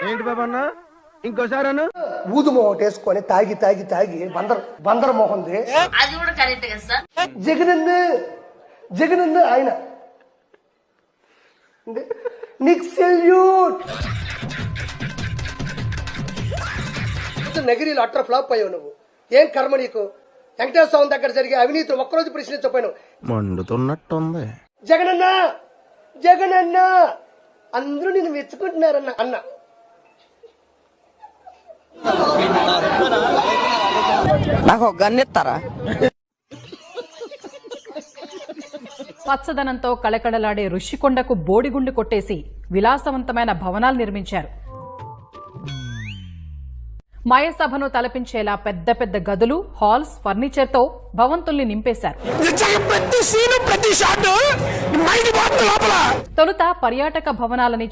ఏంటి బాబా అన్న ఇంకోసారి అన్న ఊదు మొహం వేసుకొని తాగి తాగి తాగి బందర్ మొహంది. అది కూడా కరెక్ట్ కదా సార్. జగనన్న ఆయన నీకు సెల్యూట్. నగిరీలో అట్టర్ ఫ్లాప్ అయ్యావు నువ్వు. ఏం కర్మ నీకు? వెంకటేశ్వర స్వామి దగ్గర జరిగే అవినీతి ఒక్కరోజు ప్రశ్నించపోయాను. మండుతున్నట్టుంది. జగనన్న అందరూ నిన్ను మెచ్చుకుంటున్నారన్న అన్న. నాకు ఒక గన్ ఇస్తారా? పచ్చదనంతో కళకళలాడే ఋషికొండకు బోడిగుండు కొట్టేసి విలాసవంతమైన భవనాలు నిర్మించారు. మయసభను తలపించేలా పెద్ద పెద్ద గదులు, హాల్స్, ఫర్నిచర్ తో భవంతుల్ని నింపేశారు. తొలుత పర్యాటక భవనాలని